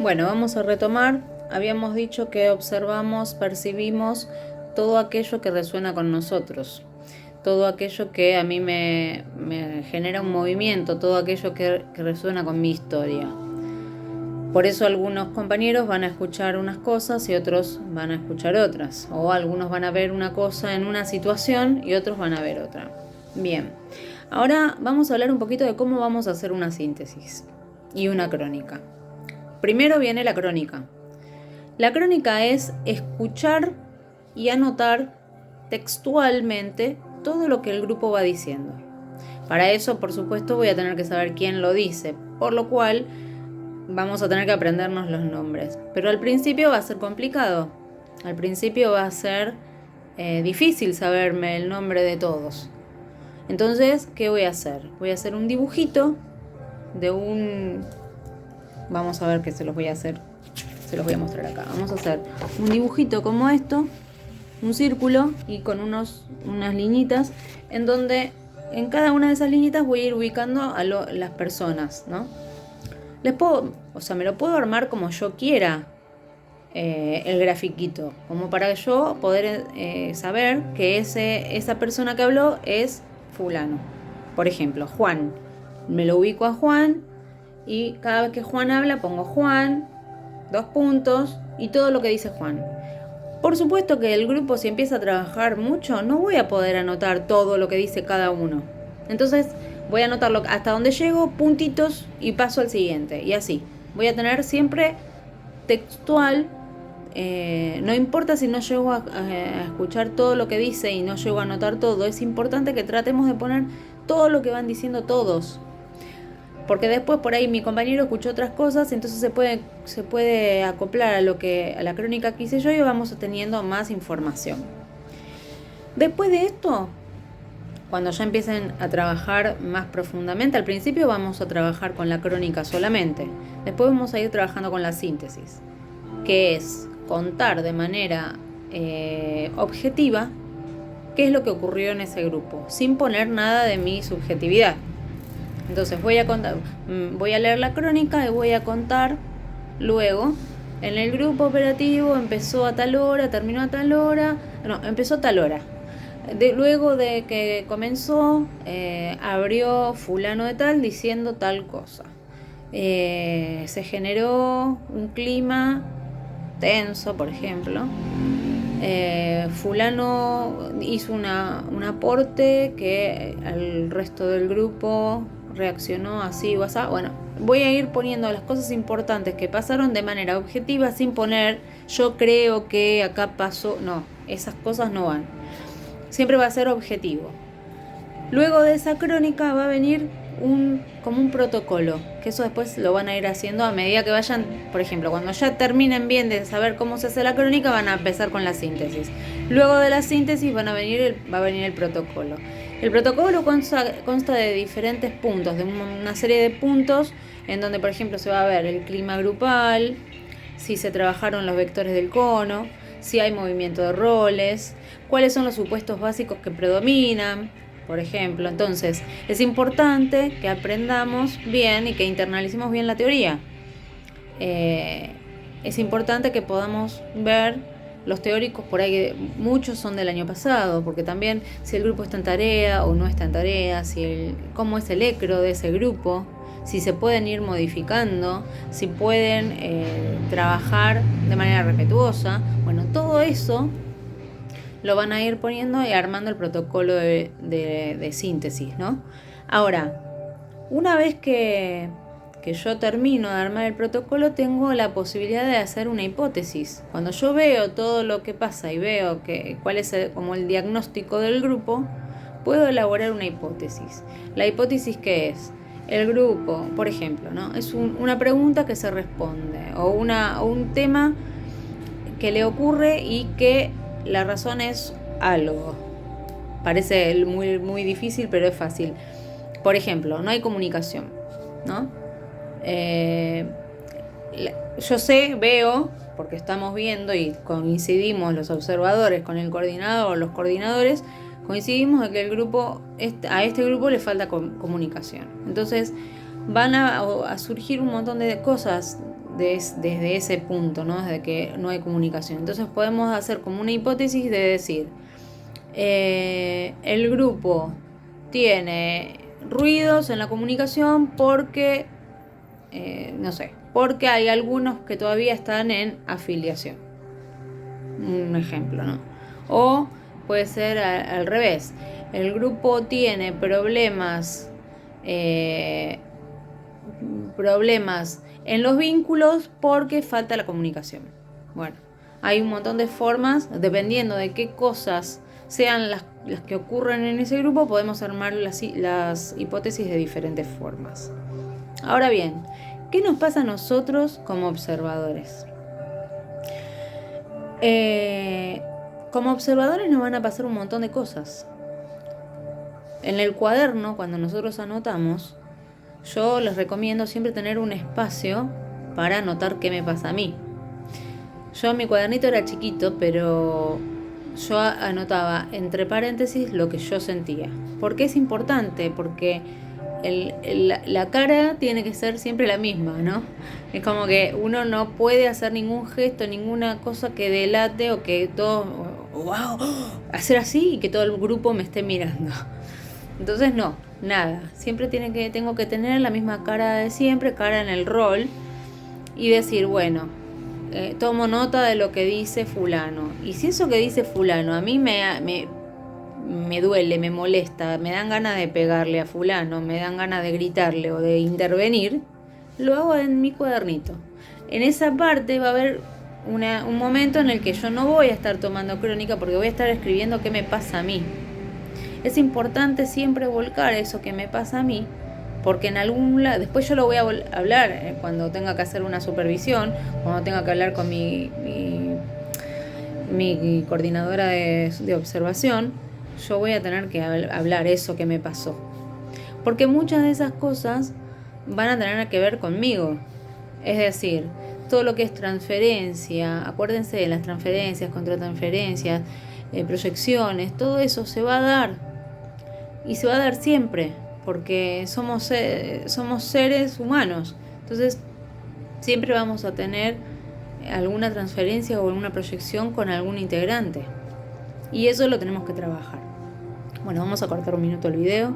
Bueno, vamos a retomar. Habíamos dicho que observamos, percibimos todo aquello que resuena con nosotros, todo aquello que a mí me genera un movimiento, todo aquello que resuena con mi historia. Por eso algunos compañeros van a escuchar unas cosas y otros van a escuchar otras, o algunos van a ver una cosa en una situación y otros van a ver otra. Bien, ahora vamos a hablar un poquito de cómo vamos a hacer una síntesis y una crónica. Primero viene la crónica. La crónica es escuchar y anotar textualmente todo lo que el grupo va diciendo. Para eso, por supuesto, voy a tener que saber quién lo dice, por lo cual vamos a tener que aprendernos los nombres. Pero al principio va a ser complicado. Al principio va a ser difícil saberme el nombre de todos. Entonces, ¿qué voy a hacer? Voy a hacer un dibujito de un... Vamos a ver qué se los voy a hacer. Se los voy a mostrar acá. Vamos a hacer un dibujito como esto, un círculo y con unas liñitas en donde en cada una de esas liñitas voy a ir ubicando a las personas, ¿no? Me lo puedo armar como yo quiera, el grafiquito, como para yo poder saber que esa persona que habló es fulano. Por ejemplo, Juan. Me lo ubico a Juan y cada vez que Juan habla pongo Juan, 2 puntos y todo lo que dice Juan. Por supuesto que el grupo, si empieza a trabajar mucho, no voy a poder anotar todo lo que dice cada uno. Entonces voy a anotarlo hasta donde llego, puntitos y paso al siguiente. Y así. Voy a tener siempre textual. No importa si no llego a escuchar todo lo que dice y no llego a anotar todo. Es importante que tratemos de poner todo lo que van diciendo todos. Porque después por ahí mi compañero escuchó otras cosas, entonces se puede acoplar a la crónica que hice yo y vamos teniendo más información. Después de esto, cuando ya empiecen a trabajar más profundamente, al principio vamos a trabajar con la crónica solamente. Después vamos a ir trabajando con la síntesis, que es contar de manera objetiva qué es lo que ocurrió en ese grupo, sin poner nada de mi subjetividad. Entonces voy a leer la crónica y voy a contar luego. En el grupo operativo empezó a tal hora, terminó a tal hora. No, empezó a tal hora. Luego de que comenzó, abrió fulano de tal diciendo tal cosa. Se generó un clima tenso, por ejemplo. Fulano hizo un aporte que al resto del grupo reaccionó así o así. Bueno, voy a ir poniendo las cosas importantes que pasaron de manera objetiva sin poner yo creo que acá pasó. No, esas cosas no van. Siempre va a ser objetivo. Luego de esa crónica va a venir como un protocolo, que eso después lo van a ir haciendo a medida que vayan, por ejemplo, cuando ya terminen bien de saber cómo se hace la crónica, van a empezar con la síntesis. Luego de la síntesis va a venir el protocolo. El protocolo consta de diferentes puntos, de una serie de puntos en donde, por ejemplo, se va a ver el clima grupal, si se trabajaron los vectores del cono, si hay movimiento de roles, cuáles son los supuestos básicos que predominan, por ejemplo. Entonces, es importante que aprendamos bien y que internalicemos bien la teoría. Es importante que podamos ver los teóricos, por ahí muchos son del año pasado, porque también si el grupo está en tarea o no está en tarea, cómo es el ECRO de ese grupo, si se pueden ir modificando, si pueden trabajar de manera respetuosa. Bueno, todo eso lo van a ir poniendo y armando el protocolo de síntesis, ¿no? Ahora, una vez que yo termino de armar el protocolo, tengo la posibilidad de hacer una hipótesis. Cuando yo veo todo lo que pasa y veo cuál es como el diagnóstico del grupo, puedo elaborar una hipótesis. ¿La hipótesis qué es? El grupo, por ejemplo, ¿no? Es una pregunta que se responde o un tema que le ocurre y que la razón es algo. Parece muy, muy difícil, pero es fácil. Por ejemplo, no hay comunicación, ¿no? Yo veo, porque estamos viendo y coincidimos los observadores con el coordinador, los coordinadores, coincidimos en que a este grupo le falta comunicación. Entonces van a surgir un montón de cosas desde ese punto, ¿no? Desde que no hay comunicación. Entonces podemos hacer como una hipótesis de decir, el grupo tiene ruidos en la comunicación porque, no sé, porque hay algunos que todavía están en afiliación. Un ejemplo, ¿no? O puede ser al revés. El grupo tiene problemas en los vínculos porque falta la comunicación. Bueno, hay un montón de formas, dependiendo de qué cosas sean las que ocurren en ese grupo, podemos armar las hipótesis de diferentes formas. Ahora bien, ¿qué nos pasa a nosotros como observadores? Como observadores nos van a pasar un montón de cosas. En el cuaderno, cuando nosotros anotamos, yo les recomiendo siempre tener un espacio para anotar qué me pasa a mí. Yo, mi cuadernito era chiquito, pero yo anotaba entre paréntesis lo que yo sentía. ¿Por qué es importante? Porque la cara tiene que ser siempre la misma, ¿no? Es como que uno no puede hacer ningún gesto, ninguna cosa que delate o que todo, wow, hacer así y que todo el grupo me esté mirando. Entonces no, nada. Siempre tengo que tener la misma cara de siempre, cara en el rol y decir, bueno, tomo nota de lo que dice fulano. Y si eso que dice fulano a mí me duele, me molesta, me dan ganas de pegarle a fulano, me dan ganas de gritarle o de intervenir, lo hago en mi cuadernito. En esa parte va a haber un momento en el que yo no voy a estar tomando crónica porque voy a estar escribiendo qué me pasa a mí. Es importante siempre volcar eso que me pasa a mí, porque en algún lado, después yo lo voy a hablar cuando tenga que hacer una supervisión, cuando tenga que hablar con mi coordinadora de observación, yo voy a tener que hablar eso que me pasó. Porque muchas de esas cosas van a tener que ver conmigo. Es decir, todo lo que es transferencia, acuérdense de las transferencias, contratransferencias, proyecciones, todo eso se va a dar. Y se va a dar siempre, porque somos seres humanos. Entonces, siempre vamos a tener alguna transferencia o alguna proyección con algún integrante. Y eso lo tenemos que trabajar. Bueno, vamos a cortar un minuto el video.